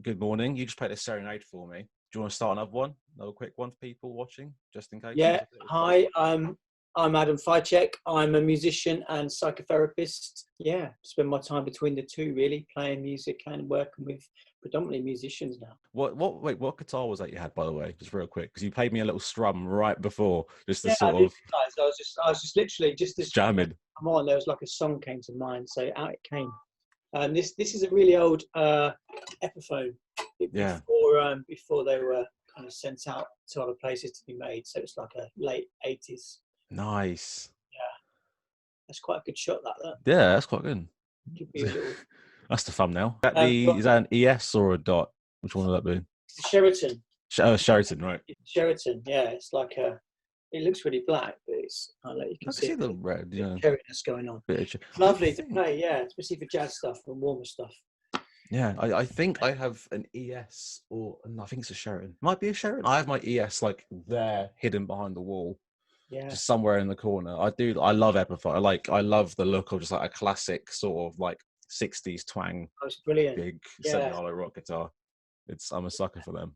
good morning. You just played a serenade for me. Do you want to start another quick one for people watching, just in case? Yeah. Hi, I'm Adam Feicheck. I'm a musician and psychotherapist. Yeah, spend my time between the two, really, playing music and working with predominantly musicians now. What guitar was that you had, by the way? Just real quick, because you played me a little strum right before, just to Yeah, I sort didn't of realise. I was just literally just as jamming. come on, there was like a song came to mind, so out it came. This is a really old Epiphone Yeah. before they were kind of sent out to other places to be made. So it's like a late 80s. Nice. Yeah, that's quite a good shot. That Yeah, that's quite good. could be a little. That's the thumbnail. Is that an ES or a dot? Which one would that be? It's a Sheraton. Sheraton, right? Sheraton, yeah. It's like it looks really black, but it's like you can see the red, yeah. cherryness going on. It's lovely to play, yeah, especially for jazz stuff and warmer stuff. Yeah, I think I have an ES or I think it's a Sheraton. Might be a Sheraton. I have my ES like there, hidden behind the wall. Yeah, just somewhere in the corner. I love Epiphone. I love the look of just like a classic sort of like 60s twang. that was brilliant. Big Yeah, semi-hollow rock guitar. I'm a sucker for them.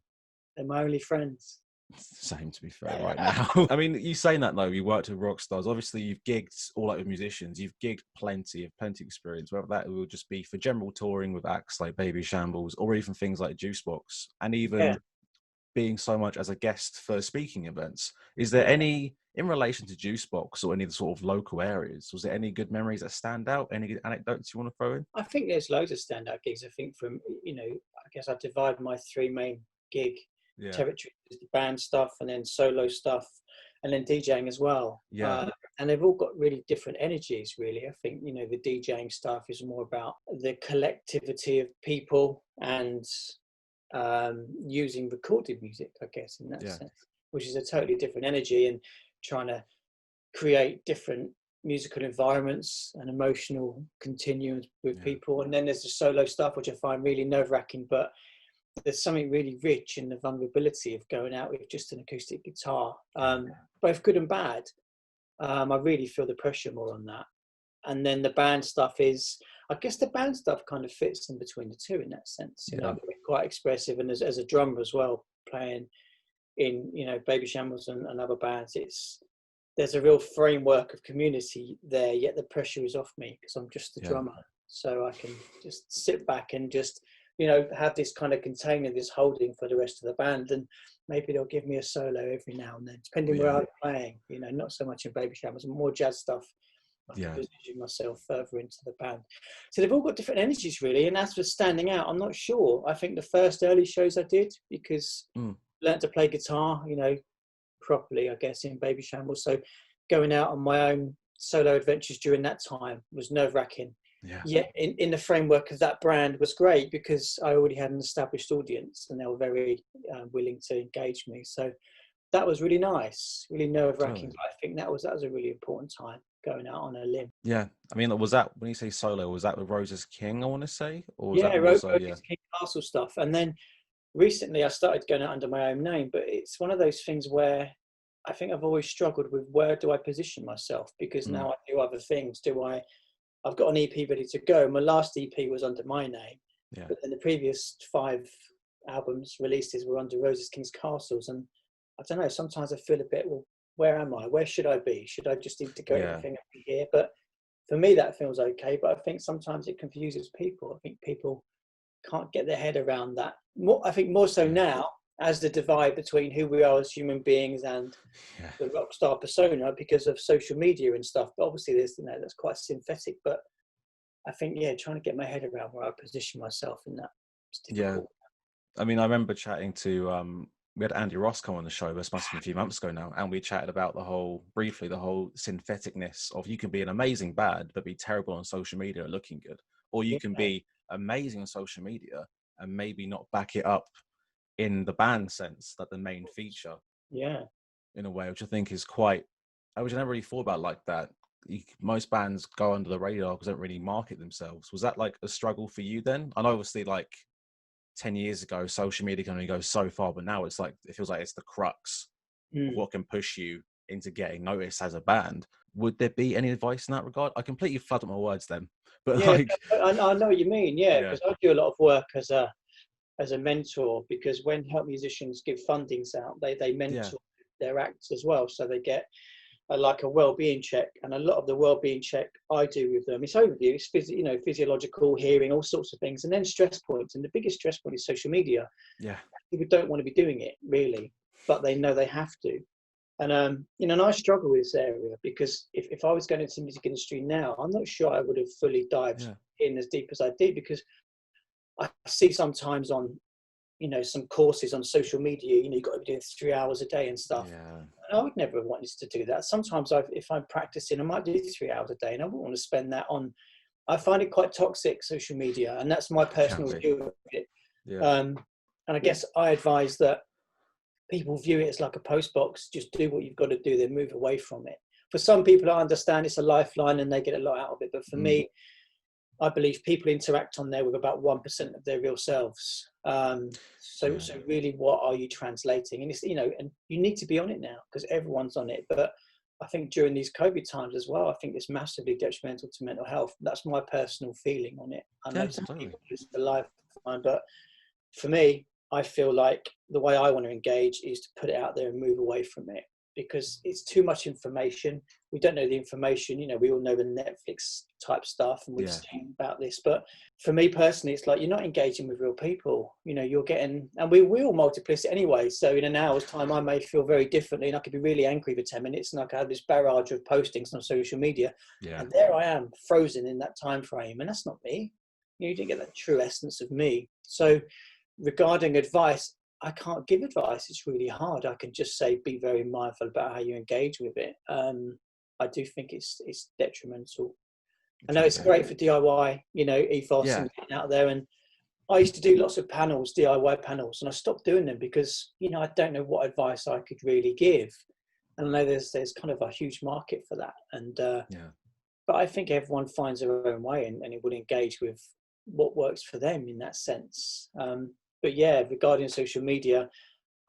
they're my only friends. Same, to be fair, right now. I mean, you saying that though, you worked with rock stars. Obviously, you've gigged all like with musicians. You've gigged plenty of experience. Whether that will just be for general touring with acts like Babyshambles, or even things like Juicebox, and even being so much as a guest for speaking events. Is there any, in relation to Juicebox or any of the sort of local areas, was there any good memories that stand out? Any good anecdotes you want to throw in? I think there's loads of standout gigs. I think from, I guess I divide my three main gig territories, the band stuff and then solo stuff and then DJing as well. And they've all got really different energies, really. I think, the DJing stuff is more about the collectivity of people and using recorded music, I guess, in that sense, which is a totally different energy, and trying to create different musical environments and emotional continuums with people. And then there's the solo stuff, which I find really nerve-wracking, but there's something really rich in the vulnerability of going out with just an acoustic guitar, both good and bad. I really feel the pressure more on that. And then the band stuff is, I guess the band stuff kind of fits in between the two in that sense. Quite expressive, and as a drummer as well, playing in Babyshambles and other bands, there's a real framework of community there. Yet the pressure is off me because I'm just the drummer, so I can just sit back and just have this kind of container, this holding for the rest of the band, and maybe they'll give me a solo every now and then, depending where I'm playing. Not so much in Babyshambles, more jazz stuff. Position myself further into the band. So they've all got different energies, really. And as for standing out, I'm not sure. I think the first early shows I did, because I learned to play guitar, properly, I guess, in Babyshambles. So going out on my own solo adventures during that time was nerve-wracking. Yet in the framework of that brand was great, because I already had an established audience and they were very willing to engage me. So that was really nice, really nerve-wracking. But I think that was a really important time, going out on a limb. Yeah, I mean, was that, when you say solo, was that with Roses King, I want to say? Or was Roses King Castle stuff. And then recently I started going out under my own name, but it's one of those things where I think I've always struggled with, where do I position myself? Because now I do other things. I've got an EP ready to go. My last EP was under my name, but then the previous 5 albums releases were under Roses King's Castles. And I don't know, sometimes I feel a bit, well, where am I? Where should I be? Should I just integrate everything up here? But for me, that feels okay. But I think sometimes it confuses people. I think people can't get their head around that. I think more so now, as the divide between who we are as human beings and the rock star persona, because of social media and stuff. But obviously, that's quite synthetic. But I think, trying to get my head around where I position myself in that is difficult. I mean, I remember chatting to we had Andy Ross come on the show, this must have been a few months ago now, and we chatted about the whole syntheticness of, you can be an amazing band but be terrible on social media and looking good, or you can be amazing on social media and maybe not back it up in the band sense, that the main feature, in a way, which I think is quite, I never really thought about like that. Most bands go under the radar because they don't really market themselves. Was that like a struggle for you then? And obviously, like 10 years ago, social media can only go so far, but now it's like, it feels like it's the crux of what can push you into getting noticed as a band. Would there be any advice in that regard? I completely flooded my words then, but I know what you mean. Because I do a lot of work as a as a mentor, because when help musicians give fundings out, they mentor their acts as well. So they get like a well-being check, and a lot of the well-being check I do with them, it's overview, it's physiological, hearing, all sorts of things, and then stress points. And the biggest stress point is social media. People don't want to be doing it really, but they know they have to. And and I struggle with this area, because if I was going into the music industry now, I'm not sure I would have fully dived in as deep as I did, because I see sometimes on some courses on social media, you've got to be doing 3 hours a day and stuff. And I would never have wanted to do that. Sometimes if I'm practicing, I might do 3 hours a day, and I wouldn't want to spend that on. I find it quite toxic, social media, and that's my personal view of it. And I guess I advise that people view it as like a post box. Just do what you've got to do, then move away from it. For some people, I understand it's a lifeline and they get a lot out of it. But for me, I believe people interact on there with about 1% of their real selves. So really, what are you translating? And it's, and you need to be on it now, because everyone's on it. But I think during these COVID times as well, I think it's massively detrimental to mental health. That's my personal feeling on it. I know some people use the lifeline, but for me, I feel like the way I want to engage is to put it out there and move away from it, because it's too much information. We don't know the information. We all know the Netflix type stuff, and we've seen about this. But for me personally, it's like you're not engaging with real people. You're getting, and we all multiplicity anyway. So in an hour's time, I may feel very differently, and I could be really angry for 10 minutes, and I could have this barrage of postings on social media, and there I am, frozen in that time frame, and that's not me. You didn't get that true essence of me. So regarding advice, I can't give advice. It's really hard. I can just say, be very mindful about how you engage with it. I do think it's detrimental. I know it's great for DIY, ethos and getting out there. And I used to do lots of panels, DIY panels, and I stopped doing them because, I don't know what advice I could really give. And I know there's kind of a huge market for that. And but I think everyone finds their own way, and it would engage with what works for them in that sense. But regarding social media,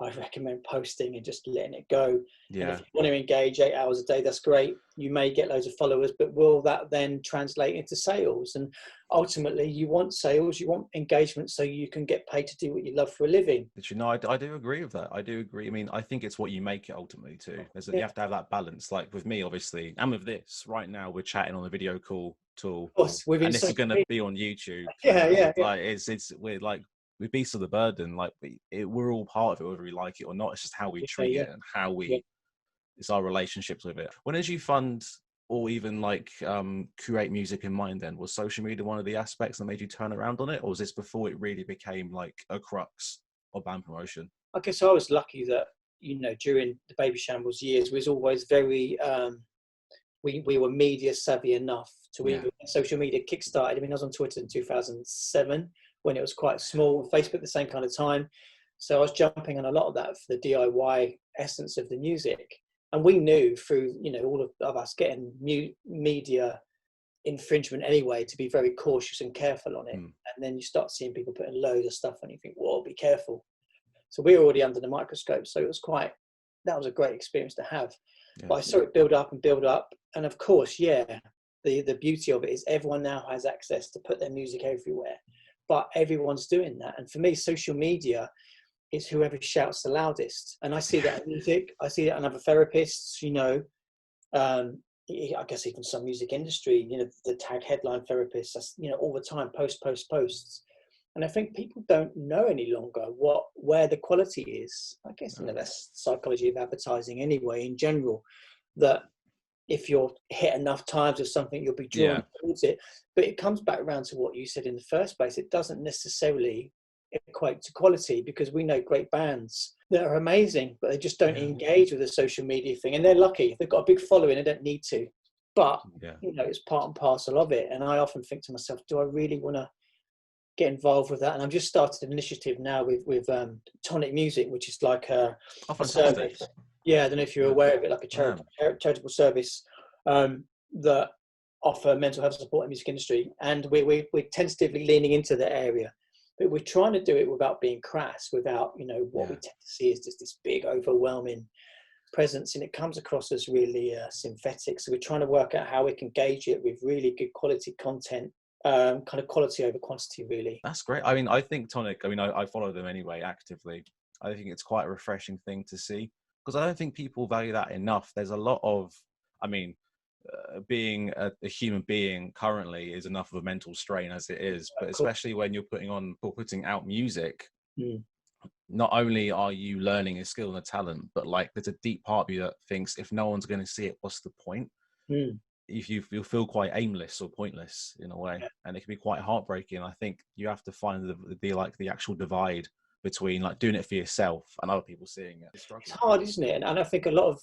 I recommend posting and just letting it go. And if you want to engage 8 hours a day, that's great. You may get loads of followers, but will that then translate into sales? And ultimately, you want sales, you want engagement, so you can get paid to do what you love for a living. I do agree with that. I do agree. I mean, I think it's what you make it ultimately too. You have to have that balance. Like with me, obviously, and with this right now, we're chatting on a video call tool, and this is going to be on YouTube. We're beasts of the burden. Like we're all part of it, whether we like it or not. It's just how we treat it and how it's our relationships with it. When did you fund or even create music in mind then? Was social media one of the aspects that made you turn around on it, or was this before it really became like a crux of band promotion? I guess I was lucky that, during the Babyshambles years, was always very, we were media savvy enough to even social media kickstarted. I mean, I was on Twitter in 2007 when it was quite small, Facebook the same kind of time. So I was jumping on a lot of that for the DIY essence of the music. And we knew through, all of us getting media infringement anyway, to be very cautious and careful on it. And then you start seeing people putting loads of stuff on, you think, whoa, be careful. So we were already under the microscope. So it was that was a great experience to have. But I saw it build up. And of course, the beauty of it is everyone now has access to put their music everywhere. But everyone's doing that. And for me, social media is whoever shouts the loudest. And I see that in music. I see that in other therapists, I guess even some music industry, the tag headline therapists, all the time, posts. And I think people don't know any longer where the quality is. I guess, that's psychology of advertising anyway, in general, that if you're hit enough times with something, you'll be drawn towards it. But it comes back around to what you said in the first place. It doesn't necessarily equate to quality, because we know great bands that are amazing, but they just don't engage with the social media thing. And they're lucky. They've got a big following. They don't need to. But, it's part and parcel of it. And I often think to myself, do I really want to get involved with that? And I've just started an initiative now with Tonic Music, which is like a service. I don't know if you're aware of it, like a charitable service that offer mental health support in the music industry. And we're tentatively leaning into the area. But we're trying to do it without being crass, without, what we tend to see is just this big, overwhelming presence. And it comes across as really synthetic. So we're trying to work out how we can gauge it with really good quality content kind of quality over quantity, really. That's great. I mean, I think Tonic, I mean, I follow them anyway actively. I think it's quite a refreshing thing to see, because I don't think people value that enough. There's a lot of, I mean, being a human being currently is enough of a mental strain as it is, but especially when you're putting out music, not only are you learning a skill and a talent, but like there's a deep part of you that thinks, if no one's going to see it, what's the point? If you'll feel quite aimless or pointless in a way, and it can be quite heartbreaking. I think you have to find the actual divide between like doing it for yourself and other people seeing it. It's hard, isn't it? And I think a lot of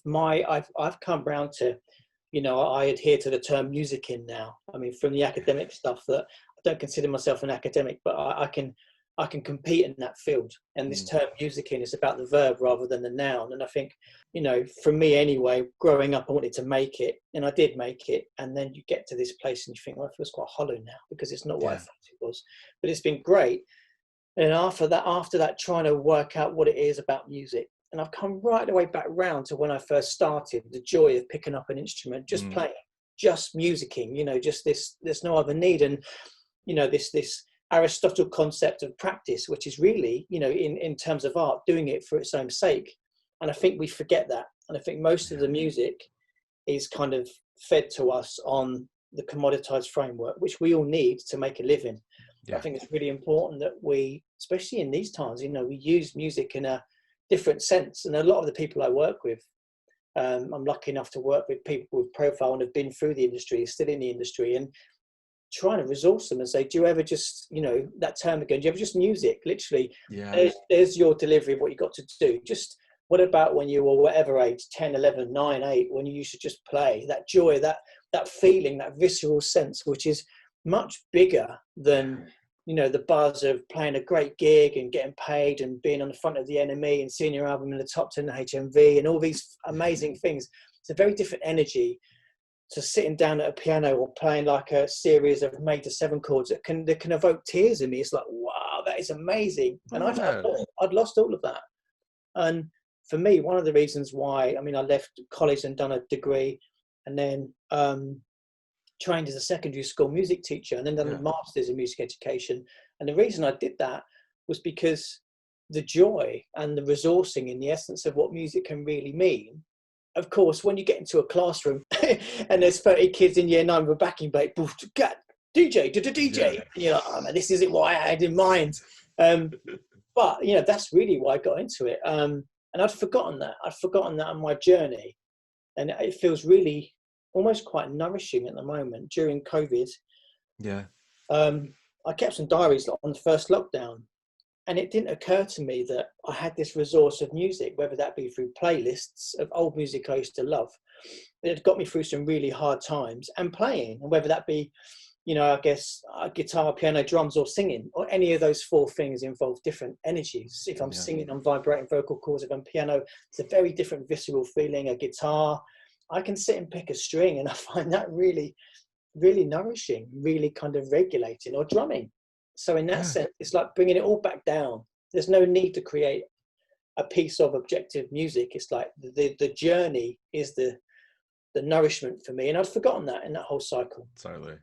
I've come round to, you know, I adhere to the term music in now. I mean, from the academic stuff, that I don't consider myself an academic, but I can compete in that field. And this term music in is about the verb rather than the noun. And I think, you know, for me anyway, growing up, I wanted to make it, and I did make it. And then you get to this place and you think, well, it feels quite hollow now because it's not what I thought it was. But it's been great. And after that, trying to work out what it is about music. And I've come right the way back round to when I first started, the joy of picking up an instrument, just playing, just musicking, you know, just there's no other need. And, you know, this Aristotle concept of practice, which is really, you know, in terms of art, doing it for its own sake. And I think we forget that. And I think most of the music is kind of fed to us on the commoditized framework, which we all need to make a living. I think it's really important that we, especially in these times, you know, we use music in a different sense. And a lot of the people I work with, I'm lucky enough to work with people with profile and have been through the industry, still in the industry, and trying to resource them and say, do you ever just, you know, that term again, do you ever just music? Literally, there's your delivery of what you got to do. Just what about when you were whatever age, 10, 11, 9, 8, when you used to just play, that joy, that feeling, that visceral sense, which is much bigger than, you know, the buzz of playing a great gig and getting paid and being on the front of the NME and seeing your album in the top 10 of HMV and all these amazing things. It's a very different energy to sitting down at a piano or playing like a series of major 7 chords that can evoke tears in me. It's like, wow, that is amazing. And I'd lost all of that. And for me, one of the reasons why, I mean, I left college and done a degree and then trained as a secondary school music teacher and then done a master's in music education. And the reason I did that was because the joy and the resourcing in the essence of what music can really mean. Of course, when you get into a classroom and there's 30 kids in year 9 with a backing plate, DJ, and you're like, oh man, this isn't what I had in mind. But, you know, that's really why I got into it. And I'd forgotten that. On my journey. And it feels really almost quite nourishing at the moment during COVID. I kept some diaries on the first lockdown, and it didn't occur to me that I had this resource of music, whether that be through playlists of old music I used to love. It had got me through some really hard times, and playing, and whether that be, you know, I guess guitar, piano, drums, or singing, or any of those 4 things involve different energies. If I'm singing, I'm vibrating vocal cords. If I'm piano, it's a very different visceral feeling. A guitar, I can sit and pick a string, and I find that really, really nourishing, really kind of regulating. Or drumming. So in that sense, it's like bringing it all back down. There's no need to create a piece of objective music. It's like the journey is the nourishment for me, and I'd forgotten that in that whole cycle. Totally.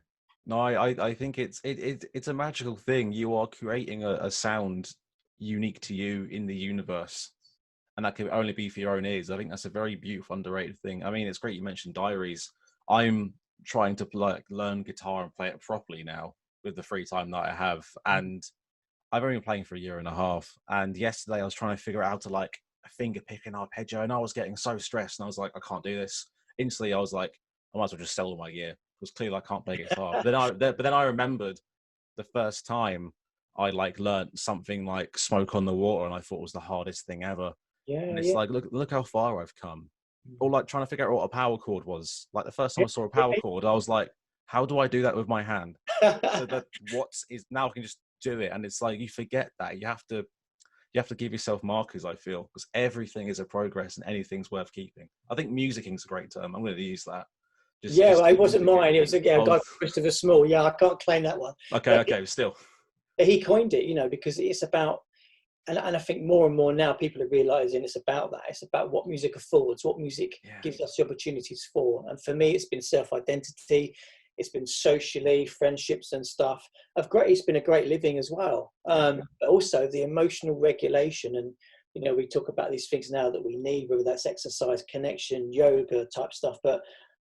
No, I think it's a magical thing. You are creating a sound unique to you in the universe, and that can only be for your own ears. I think that's a very beautiful, underrated thing. I mean, it's great you mentioned diaries. I'm trying to learn guitar and play it properly now with the free time that I have, and I've only been playing for a year and a half. And yesterday I was trying to figure out how to like finger pick an arpeggio, and I was getting so stressed, and I was like, I can't do this. Instantly I was like, I might as well just sell all my gear, because clearly I can't play guitar. But then I remembered the first time I like learned something like Smoke on the Water, and I thought it was the hardest thing ever. And it's like, look how far I've come. Or like trying to figure out what a power chord was. Like the first time I saw a power chord, I was like, how do I do that with my hand? So that now I can just do it. And it's like, you forget that. You have to give yourself markers, I feel, because everything is a progress and anything's worth keeping. I think musicing's a great term. I'm going to use that. Well, it wasn't mine. It was a guy called Christopher Small. Yeah, I can't claim that one. Okay, still. He coined it, you know, because it's about, and I think more and more now people are realizing it's about that. It's about what music affords, what music gives us the opportunities for. And for me, it's been self-identity. It's been socially, friendships and stuff. It's been a great living as well. But also the emotional regulation, and we talk about these things now that we need, whether that's exercise, connection, yoga type stuff. But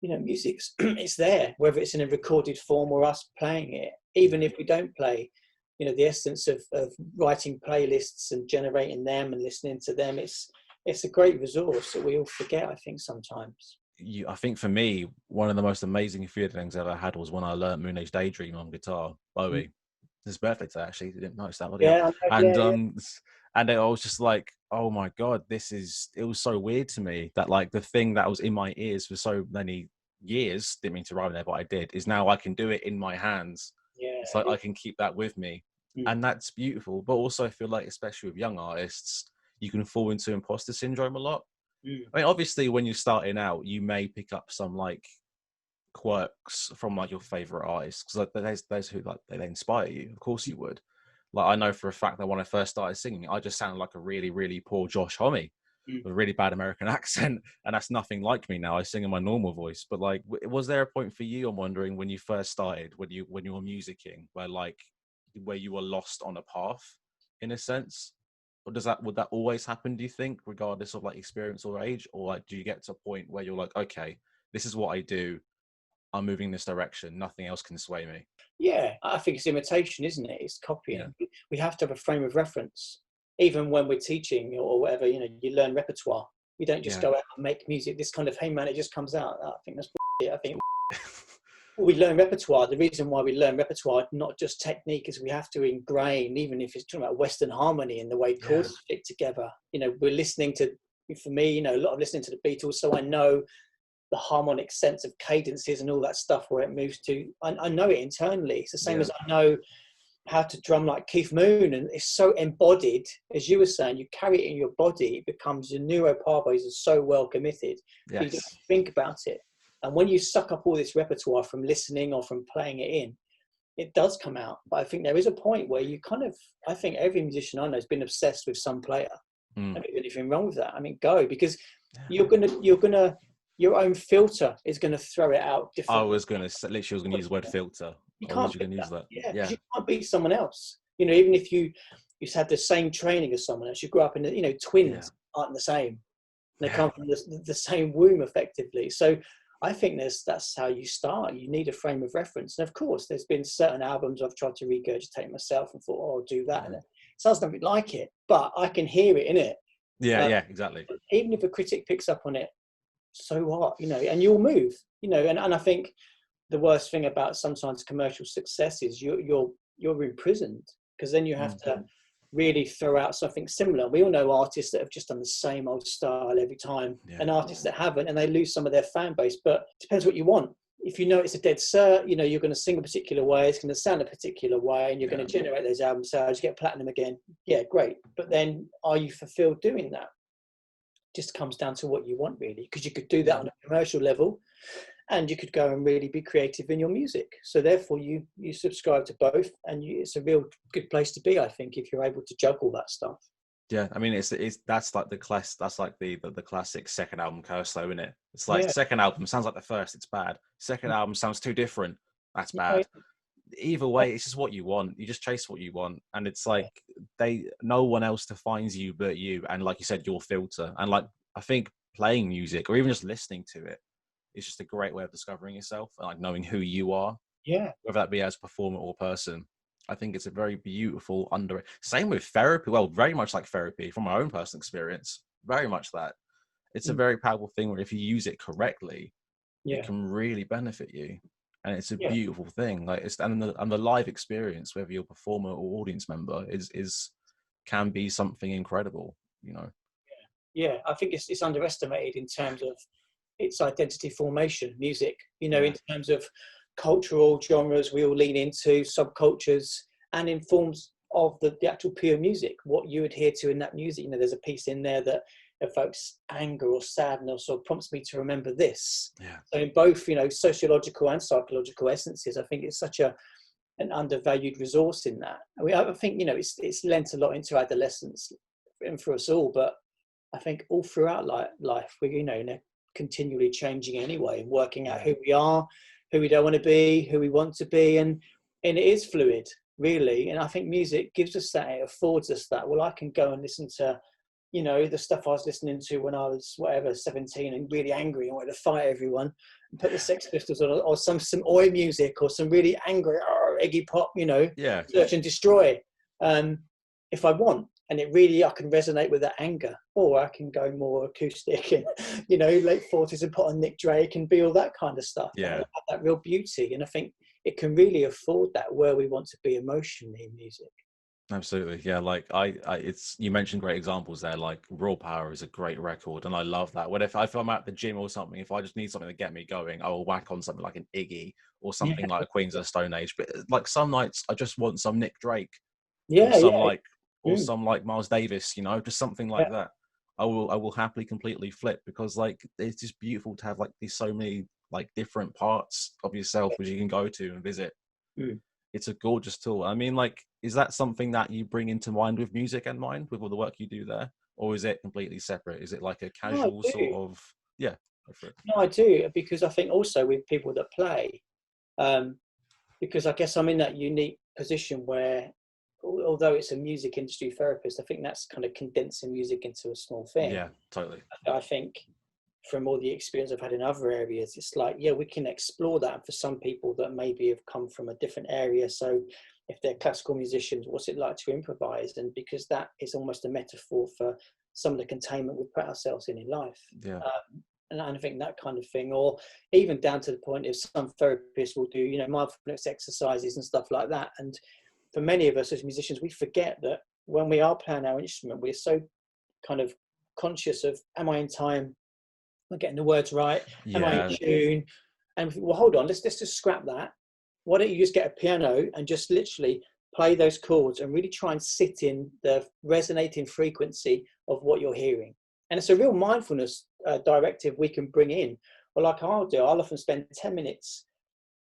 music's it's there, whether it's in a recorded form or us playing it. Even if we don't play, the essence of writing playlists and generating them and listening to them, it's a great resource that we all forget, I think, sometimes. I think for me, one of the most amazing feelings I ever had was when I learned Moon Age Daydream on guitar. Bowie, his birthday today, actually. You didn't notice that, Yeah, and I was just like, oh my god, it was so weird to me that like the thing that was in my ears for so many years, didn't mean to rhyme there, but I did, is now I can do it in my hands. It's like I can keep that with me, and that's beautiful. But also I feel like, especially with young artists, you can fall into imposter syndrome a lot. I mean, obviously, when you're starting out, you may pick up some like quirks from like your favorite artists, because like, there's who like they inspire you. Of course, you would. Like I know for a fact that when I first started singing, I just sounded like a really, really poor Josh Homme with a really bad American accent, and that's nothing like me now. I sing in my normal voice. But like, was there a point for you? I'm wondering, when you first started, when you were musicking, where you were lost on a path, in a sense. Or would that always happen, do you think, regardless of like experience or age? Or like, do you get to a point where you're like, okay, this is what I do, I'm moving this direction, nothing else can sway me? Yeah, I think it's imitation, isn't it? It's copying. Yeah. We have to have a frame of reference. Even when we're teaching or whatever, you learn repertoire. You don't just go out and make music, this kind of, hey man, it just comes out. I think that's I think we learn repertoire. The reason why we learn repertoire, not just technique, is we have to ingrain, even if it's talking about Western harmony and the way chords fit together. We're listening to, for me, a lot of listening to the Beatles, so I know the harmonic sense of cadences and all that stuff where it moves to. I know it internally. It's the same as I know how to drum like Keith Moon, and it's so embodied, as you were saying. You carry it in your body, it becomes, your neural pathways are so well committed. You don't think about it. And when you suck up all this repertoire from listening or from playing it in, it does come out. But I think there is a point where you I think every musician I know has been obsessed with some player. I don't think there's anything wrong with that. I mean, go, because you're gonna, your own filter is gonna throw it out differently. I was gonna use the word filter. You can't use that. Yeah. You can't be someone else. Even if you had the same training as someone else, you grew up in twins aren't the same. They come from the same womb effectively. So I think that's how you start. You need a frame of reference. And of course, there's been certain albums I've tried to regurgitate myself and thought, oh, I'll do that. And it sounds nothing like it, but I can hear it in it. Yeah, exactly. Even if a critic picks up on it, so what? And you'll move. And I think the worst thing about sometimes commercial success is you're imprisoned, because then you have to really throw out something similar. We all know artists that have just done the same old style every time, and artists that haven't, and they lose some of their fan base. But it depends what you want. If it's a dead cert, you're going to sing a particular way, it's going to sound a particular way, and you're going to generate those album sales, you get platinum again. Yeah, great. But then, are you fulfilled doing that? Just comes down to what you want, really, because you could do that on a commercial level, and you could go and really be creative in your music. So therefore you subscribe to both, and it's a real good place to be, I think, if you're able to juggle that stuff. Yeah, I mean, that's like the classic second album curse, though, isn't it? It's like second album sounds like the first, it's bad. Second album sounds too different, that's bad. Either way, it's just what you want. You just chase what you want, and it's like no one else defines you but you, and like you said, your filter. And like, I think playing music or even just listening to it is just a great way of discovering yourself and like knowing who you are. Yeah, whether that be as a performer or person. I think it's a very beautiful same with therapy. Well, very much like therapy from my own personal experience. Very much that. It's a very powerful thing where if you use it correctly, it can really benefit you. And it's a beautiful thing. Like and the live experience, whether you're a performer or audience member, can be something incredible, Yeah, I think it's underestimated in terms of its identity formation, music, in terms of cultural genres we all lean into, subcultures, and in forms of the actual pure music, what you adhere to in that music. There's a piece in there that evokes anger or sadness or prompts me to remember this. So in both, sociological and psychological essences, I think it's such an undervalued resource in that. I think, it's lent a lot into adolescence and for us all, but I think all throughout life, we're, continually changing anyway, and working out who we are, who we don't want to be, who we want to be, and it is fluid, really. And I think music gives us that, it affords us that. Well, I can go and listen to, you know, the stuff I was listening to when I was, 17 and really angry and wanted to fight everyone, and put the Sex Pistols on, or some oi music, or some really angry Iggy Pop, you know, Search and Destroy, if I want. And it really, I can resonate with that anger. Or I can go more acoustic and, you know, late 40s and put on Nick Drake and be all that kind of stuff. Yeah. Have that real beauty. And I think it can really afford that where we want to be emotionally in music. Absolutely. Yeah. Like it's, you mentioned great examples there. Like Raw Power is a great record. And I love that. When if I'm at the gym or something, if I just need something to get me going, I will whack on something like an Iggy or something like a Queens of the Stone Age. But like some nights I just want some Nick Drake. Or some like Miles Davis, you know, just something like that. I will happily completely flip, because like it's just beautiful to have like these so many like different parts of yourself which you can go to and visit. It's a gorgeous tool. I mean, like, is that something that you bring into mind with music in mind, with all the work you do there, or is it completely separate? Is it like a casual sort of go for it? No, I do, because I think also with people that play, because I guess I'm in that unique position where, although it's a music industry therapist, I think that's kind of condensing music into a small thing. Yeah, totally. I think from all the experience I've had in other areas, it's like, yeah, we can explore that. And for some people that maybe have come from a different area, so if they're classical musicians, what's it like to improvise? And because that is almost a metaphor for some of the containment we put ourselves in life. Yeah. And I think that kind of thing, or even down to the point of some therapists will do, you know, mindfulness exercises and stuff like that. And for many of us as musicians, we forget that when we are playing our instrument, we're so kind of conscious of, am I in time? Am I getting the words right? Am I in tune? And we think, well, hold on, let's just scrap that. Why don't you just get a piano and just literally play those chords and really try and sit in the resonating frequency of what you're hearing? And it's a real mindfulness directive we can bring in. Or like I'll often spend 10 minutes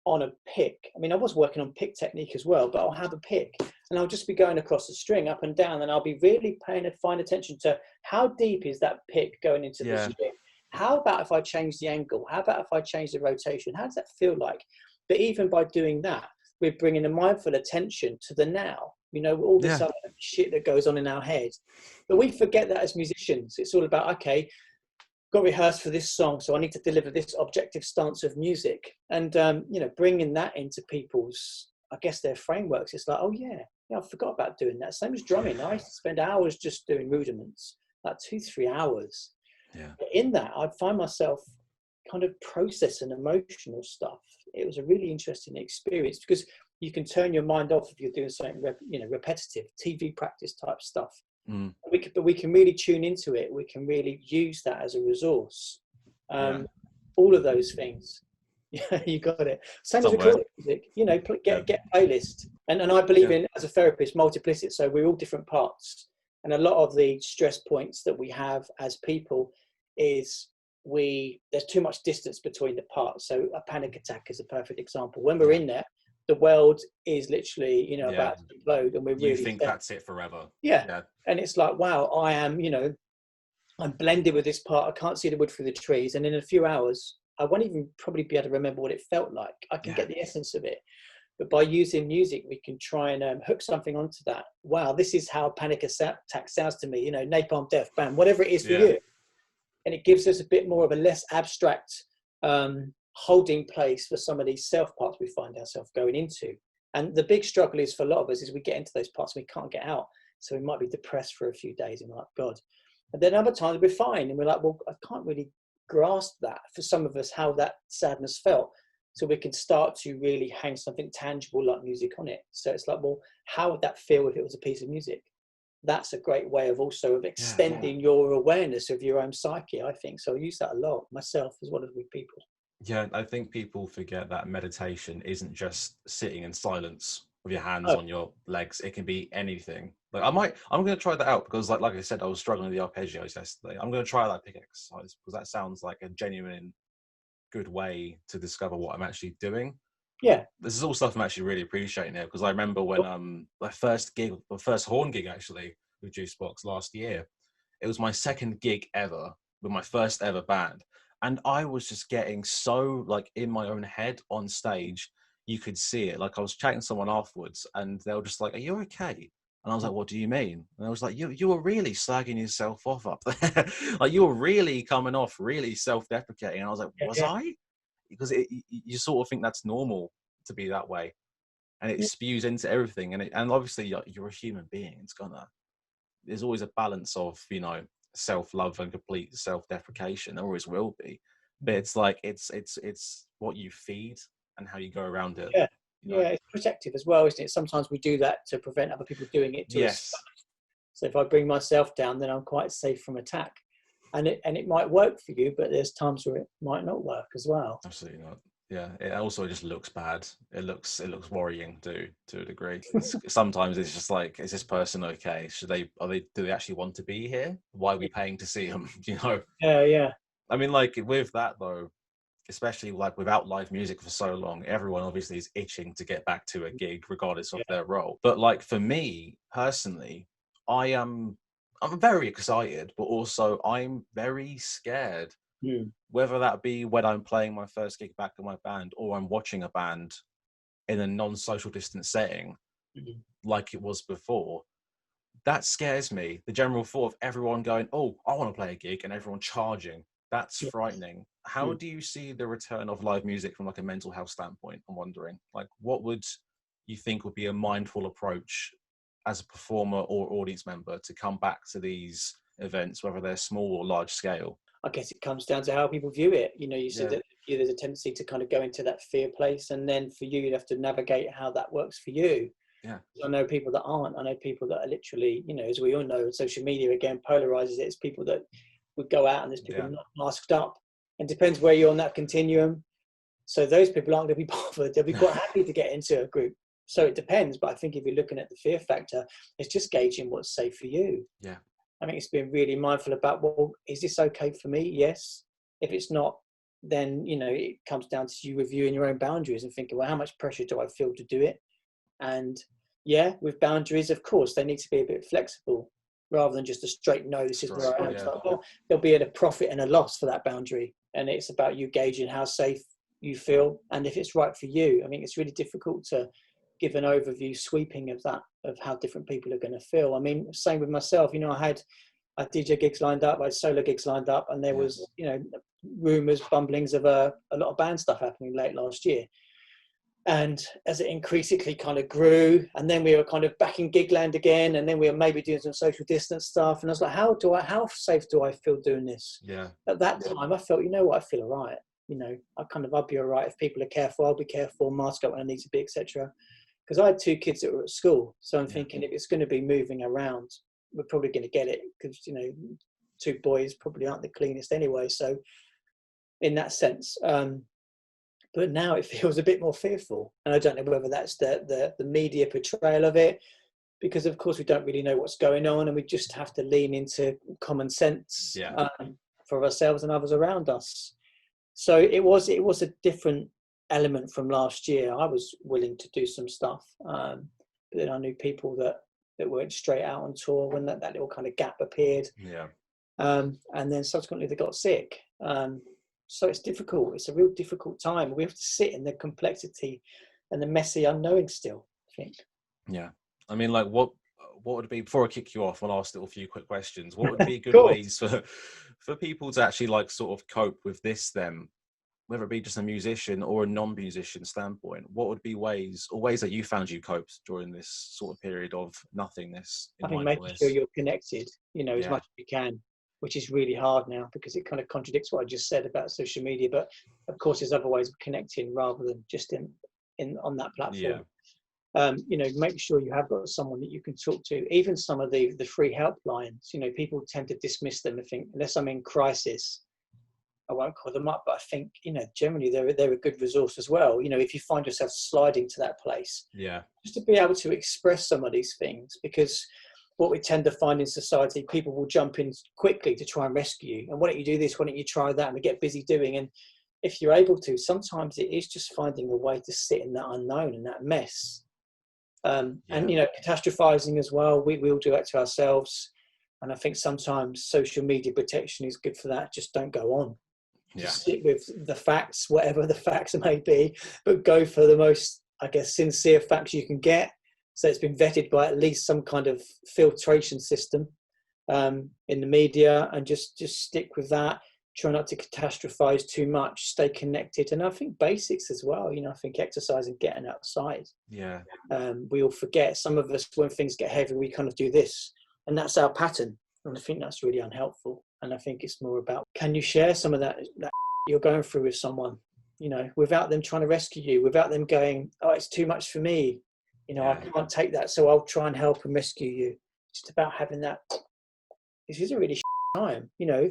on a pick. I mean, I was working on pick technique as well, but I'll have a pick and I'll just be going across the string up and down, and I'll be really paying fine attention to how deep is that pick going into the string. How about if I change the angle? How about if I change the rotation? How does that feel like? But even by doing that, we're bringing a mindful attention to the now. You know, all this other shit that goes on in our head. But we forget that as musicians. It's all about, okay, got rehearsed for this song, so I need to deliver this objective stance of music. And, you know, bringing that into people's, I guess, their frameworks. It's like, oh, yeah, I forgot about doing that. Same as drumming. I used to spend hours just doing rudiments, like 2-3 hours. But in that, I'd find myself kind of processing emotional stuff. It was a really interesting experience, because you can turn your mind off if you're doing something, repetitive, TV practice type stuff. But we can really tune into it. We can really use that as a resource. All of those things. Yeah, you got it. Same as recording music. You know, get a playlist. And I believe in, as a therapist, multiplicity. So we're all different parts. And a lot of the stress points that we have as people is there's too much distance between the parts. So a panic attack is a perfect example. When we're in there, the world is literally, you know, about to implode, and you think that's it forever. And it's like, wow, I am, you know, I'm blended with this part. I can't see the wood through the trees, and in a few hours I won't even probably be able to remember what it felt like. I can get the essence of it, but by using music we can try and hook something onto that. Wow, this is how panic attack sounds to me, you know, napalm death, bam, whatever it is for you. And it gives us a bit more of a less abstract holding place for some of these self parts we find ourselves going into. And the big struggle is, for a lot of us, is we get into those parts and we can't get out. So we might be depressed for a few days and we're like, God. And then other times we're fine and we're like, well, I can't really grasp that, for some of us, how that sadness felt. So we can start to really hang something tangible like music on it. So it's like, well, how would that feel if it was a piece of music? That's a great way of also of extending your awareness of your own psyche, I think. So I use that a lot myself, as well as with people. Yeah, I think people forget that meditation isn't just sitting in silence with your hands on your legs. It can be anything. Like I'm going to try that out, because like I said, I was struggling with the arpeggios yesterday. I'm going to try that pick exercise, because that sounds like a genuine good way to discover what I'm actually doing. Yeah, this is all stuff I'm actually really appreciating now, because I remember when my first horn gig actually with Juicebox last year, it was my second gig ever with my first ever band, And I was just getting so like in my own head on stage, you could see it. Like I was chatting to someone afterwards and they were just like, "Are you okay?" And I was like, "What do you mean?" And I was like, you were really slagging yourself off up there. Like you were really coming off really self-deprecating. And I was like, was Yeah. I? Because you sort of think that's normal to be that way. And it Yeah. spews into everything. And obviously you're a human being. There's always a balance of, self-love and complete self-deprecation. There always will be. But it's like, it's what you feed and how you go around it. Yeah. Yeah, it's protective as well, isn't it? Sometimes we do that to prevent other people doing it to us. Yes. So if I bring myself down, then I'm quite safe from attack. And it might work for you, but there's times where it might not work as well. Absolutely not. Yeah, it also just looks bad. It looks worrying to a degree. Sometimes it's just like, is this person okay? Do they actually want to be here? Why are we paying to see them? Yeah. I mean, like with that though, especially like without live music for so long, everyone obviously is itching to get back to a gig regardless of their role. But like for me personally, I'm very excited, but also I'm very scared. Whether that be when I'm playing my first gig back in my band or I'm watching a band in a non-social distance setting like it was before, that scares me. The general thought of everyone going, "Oh, I want to play a gig," and everyone charging. That's frightening. How do you see the return of live music from like a mental health standpoint? I'm wondering, like, what would you think would be a mindful approach as a performer or audience member to come back to these events, whether they're small or large scale? I guess it comes down to how people view it. You said that there's a tendency to kind of go into that fear place, and then for you, you'd have to navigate how that works for you. Yeah. I know people that aren't. I know people that are literally, as we all know, social media again polarizes it. It's people that would go out and there's people not masked up. And depends where you're on that continuum. So those people aren't going to be bothered. They'll be quite happy to get into a group. So it depends. But I think if you're looking at the fear factor, it's just gauging what's safe for you. Yeah. I think it's being really mindful about, well, is this okay for me? Yes. If it's not, then, it comes down to you reviewing your own boundaries and thinking, well, how much pressure do I feel to do it? And with boundaries, of course, they need to be a bit flexible rather than just a straight no, this is where I am. It's like, well, there'll be a profit and a loss for that boundary. And it's about you gauging how safe you feel and if it's right for you. I mean, it's really difficult to give an overview sweeping of that, of how different people are going to feel. I mean, same with myself. I had DJ gigs lined up, I had solo gigs lined up, and there was, rumours, bumblings of a lot of band stuff happening late last year. And as it increasingly kind of grew, and then we were kind of back in gigland again, and then we were maybe doing some social distance stuff. And I was like, how safe do I feel doing this? Yeah. At that time, I felt, I feel all right. I'll be all right. If people are careful, I'll be careful, mask up when I need to be, etc. Because I had 2 kids that were at school. So I'm thinking if it's going to be moving around, we're probably going to get it because, 2 boys probably aren't the cleanest anyway. So in that sense, but now it feels a bit more fearful. And I don't know whether that's the media portrayal of it, because of course we don't really know what's going on and we just have to lean into common sense for ourselves and others around us. So it was a different element from last year. I was willing to do some stuff, but then I knew people that went straight out on tour when that little kind of gap appeared. And then subsequently they got sick. So it's difficult. It's a real difficult time. We have to sit in the complexity and the messy unknowing still, I think. Yeah. I mean, like what would be, before I kick you off, I'll ask little few quick questions. What would be good ways for people to actually like sort of cope with this then, whether it be just a musician or a non-musician standpoint? What would be ways that you found you coped during this sort of period of nothingness? I think making sure you're connected, as much as you can, which is really hard now because it kind of contradicts what I just said about social media. But of course, there's other ways of connecting rather than just in on that platform. Make sure you have got someone that you can talk to. Even some of the free helplines, people tend to dismiss them and think, unless I'm in crisis, I won't call them up. But I think, generally they're a good resource as well. If you find yourself sliding to that place, just to be able to express some of these things, because what we tend to find in society, people will jump in quickly to try and rescue you. And why don't you do this? Why don't you try that? And we get busy doing. And if you're able to, sometimes it is just finding a way to sit in that unknown and that mess. And, catastrophizing as well. We all do that to ourselves. And I think sometimes social media protection is good for that. Just don't go on. Just stick with the facts, whatever the facts may be, but go for the most, I guess, sincere facts you can get. So it's been vetted by at least some kind of filtration system in the media, and just stick with that. Try not to catastrophize too much, stay connected. And I think basics as well, you know, I think exercise and getting outside. Yeah. We all forget, some of us, when things get heavy, we kind of do this, and that's our pattern. And I think that's really unhelpful. And I think it's more about, can you share some of that you're going through with someone, you know, without them trying to rescue you, without them going, oh, it's too much for me. You know, I can't take that, so I'll try and help and rescue you. It's just about having that, this is a really time, you know.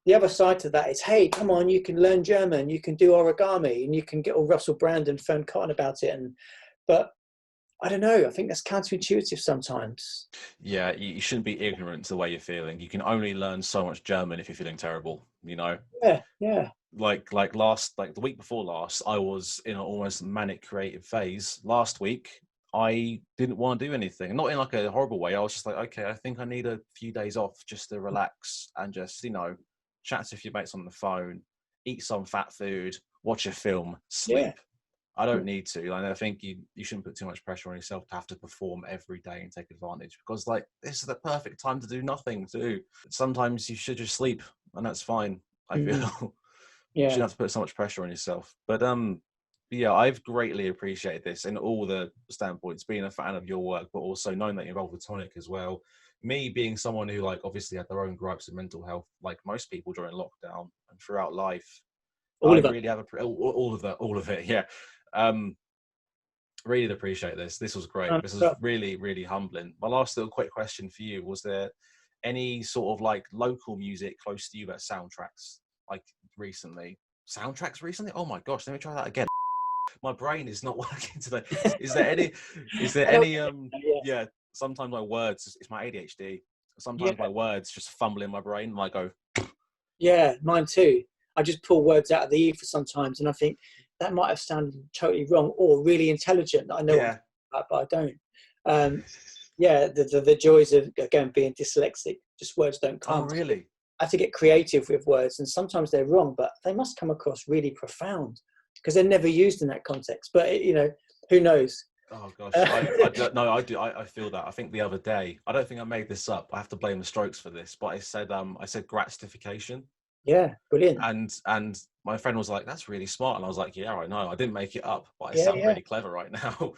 The other side to that is, hey, come on, you can learn German, you can do origami, and you can get all Russell Brand and Fern Cotton about it. But I don't know, I think that's counterintuitive sometimes. Yeah, you shouldn't be ignorant to the way you're feeling. You can only learn so much German if you're feeling terrible, you know? Yeah. Like the week before last, I was in an almost manic creative phase. Last week, I didn't want to do anything. Not in like a horrible way. I was just like, okay, I think I need a few days off just to relax and just, you know, chat to a few mates on the phone, eat some fat food, watch a film, sleep. Yeah. I don't need to. I think you shouldn't put too much pressure on yourself to have to perform every day and take advantage, because like this is the perfect time to do nothing too. Sometimes you should just sleep, and that's fine. I feel you shouldn't have to put so much pressure on yourself. But yeah, I've greatly appreciated this in all the standpoints, being a fan of your work, but also knowing that you're involved with Tonic as well. Me being someone who like obviously had their own gripes with mental health, like most people during lockdown and throughout life. All of it. Yeah. Really appreciate this. This was great. This is really, really humbling. My last little quick question for you: was there any sort of like local music close to you that soundtracks like recently? Soundtracks recently? Oh my gosh, let me try that again. My brain is not working today. Is there any? Yeah. Sometimes my words, it's my ADHD. Sometimes my words just fumble in my brain, and I go. Yeah, mine too. I just pull words out of the ether sometimes, and I think that might have sounded totally wrong or really intelligent. I know, but I don't. The joys of, again, being dyslexic, just words don't come. Oh, really? I have to get creative with words, and sometimes they're wrong, but they must come across really profound because they're never used in that context. But, you know, who knows? Oh gosh, I don't know. I do. I feel that. I think the other day, I don't think I made this up. I have to blame the Strokes for this, but I said gratification. Yeah, brilliant. And my friend was like, "That's really smart," and I was like, "Yeah, I know. I didn't make it up, but I sound really clever right now."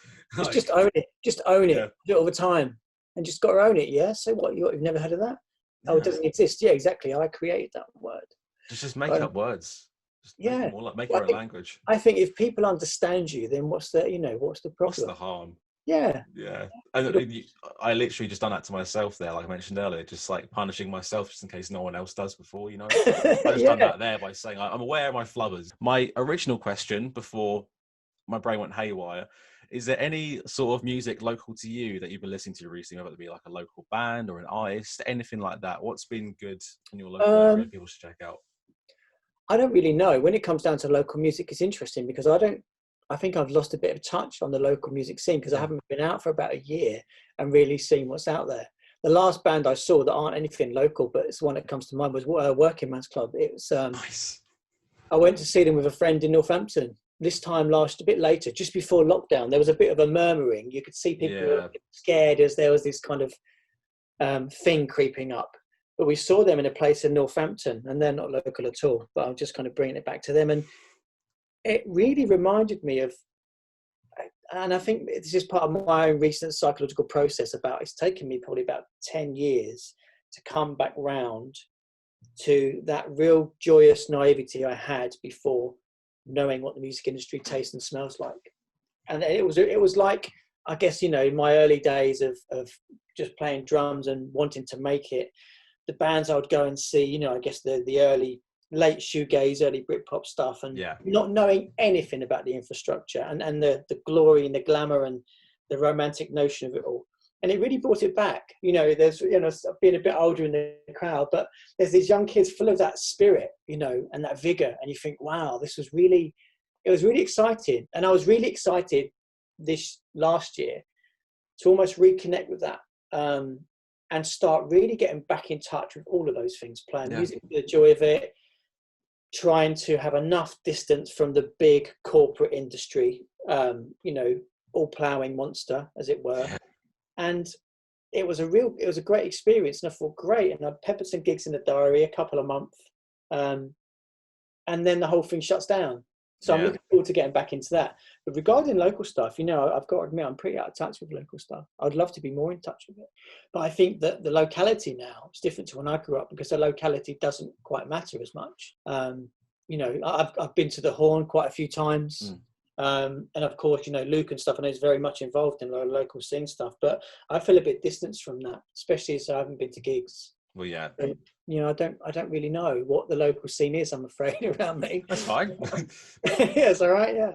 Just own it. Just own it. Do it all the time, and just got to own it. Yeah. So what? You've never heard of that? Oh, it doesn't exist. Yeah, exactly. I created that word. Just make up words. Just make your own language. I think if people understand you, then what's the problem? What's the harm? Yeah. And I literally just done that to myself there, like I mentioned earlier, just like punishing myself just in case no one else does before, you know. I just done that there by saying I'm aware of my flubbers. My original question before my brain went haywire: is there any sort of music local to you that you've been listening to recently, whether it be like a local band or an artist, anything like that? What's been good in your local area people should check out? I don't really know. When it comes down to local music, it's interesting because I think I've lost a bit of touch on the local music scene because I haven't been out for about a year and really seen what's out there. The last band I saw that aren't anything local, but it's one that comes to mind, was Working Man's Club. It was nice. I went to see them with a friend in Northampton. This time a bit later, just before lockdown, there was a bit of a murmuring. You could see people were scared as there was this kind of thing creeping up. But we saw them in a place in Northampton, and they're not local at all. But I'm just kind of bringing it back to them. And it really reminded me of, and I think this is part of my own recent psychological process it's taken me probably about 10 years to come back round to that real joyous naivety I had before knowing what the music industry tastes and smells like. And it was like, I guess, you know, in my early days of just playing drums and wanting to make it, the bands I would go and see, you know, I guess the early late shoegaze, early Britpop stuff, and not knowing anything about the infrastructure and the glory and the glamour and the romantic notion of it all. And it really brought it back. You know, there's, you know, being a bit older in the crowd, but there's these young kids full of that spirit, you know, and that vigor. And you think, wow, it was really exciting. And I was really excited this last year to almost reconnect with that and start really getting back in touch with all of those things, playing music, the joy of it, trying to have enough distance from the big corporate industry, you know, all ploughing monster, as it were. And it was a great experience. And I thought, great. And I peppered some gigs in the diary, a couple a month. And then the whole thing shuts down. So I'm looking forward to getting back into that. But regarding local stuff, you know, I've got to admit, I'm pretty out of touch with local stuff. I'd love to be more in touch with it. But I think that the locality now is different to when I grew up, because the locality doesn't quite matter as much. You know, I've been to the Horn quite a few times. And of course, you know, Luke and stuff, I know, is very much involved in local scene stuff. But I feel a bit distanced from that, especially as I haven't been to gigs. Well, yeah. So, you know, I don't really know what the local scene is, I'm afraid, around me. That's fine. Yeah, it's all right, yeah.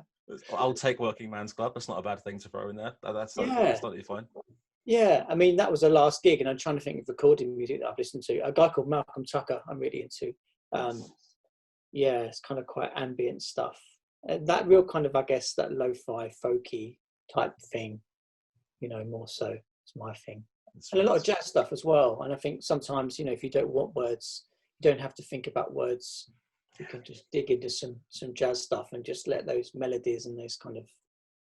I'll take Working Man's Club. That's not a bad thing to throw in there. That's totally fine. Yeah, I mean, that was the last gig, and I'm trying to think of recording music that I've listened to. A guy called Malcolm Tucker I'm really into. Yeah, it's kind of quite ambient stuff. That real kind of, I guess, that lo-fi, folky type thing, you know, more so. It's my thing. And a lot of jazz stuff as well. And I think sometimes, you know, if you don't want words, you don't have to think about words. You can just dig into some jazz stuff and just let those melodies and those kind of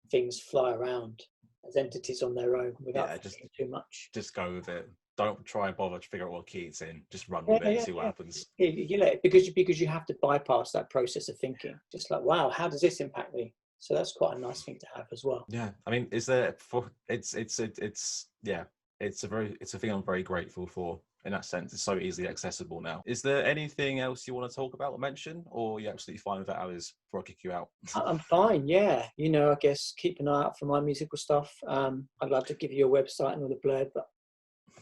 things fly around as entities on their own without thinking too much. Just go with it. Don't try and bother to figure out what key it's in. Just run with it and see what happens. You know, because you have to bypass that process of thinking. Just like, wow, how does this impact me? So that's quite a nice thing to have as well. Yeah, I mean, it's a thing I'm very grateful for. In that sense, it's so easily accessible now. Is there anything else you want to talk about or mention, or are you absolutely fine with that, Alice, before I kick you out? I'm fine, yeah. You know, I guess keep an eye out for my musical stuff. I'd love to give you a website and all the blurb, but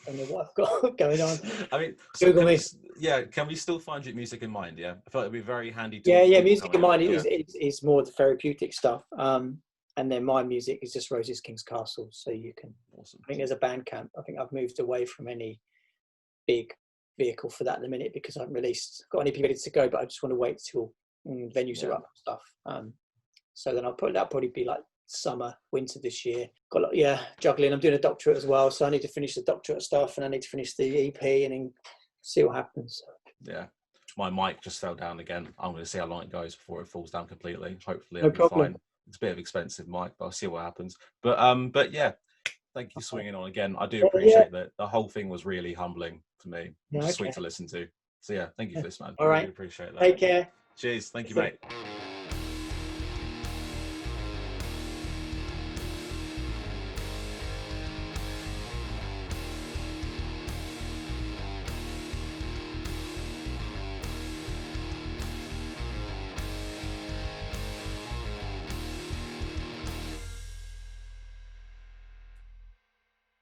I don't know what I've got going on. I mean, Google me. Can we still find your Music in Mind? Yeah, I feel like it'd be very handy. Music in Mind is more the therapeutic stuff. And then my music is just Roses King's Castle. So you can, awesome. I think there's a Bandcamp. I think I've moved away from any big vehicle for that at the minute, because I haven't got any ready to go, but I just want to wait till venues are up and stuff. So then that'll probably be like summer, winter this year. Got juggling. I'm doing a doctorate as well, so I need to finish the doctorate stuff, and I need to finish the EP, and then see what happens. Yeah. My mic just fell down again. I'm going to see how long it goes before it falls down completely. Hopefully no it'll problem. be fine. It's a bit of an expensive mic, but I'll see what happens. But yeah, thank you for swinging on again. I do appreciate that. The whole thing was really humbling for me. Sweet to listen to. So yeah, thank you for this, man. All right. I really appreciate that. Take care. Cheers. Thank you, mate.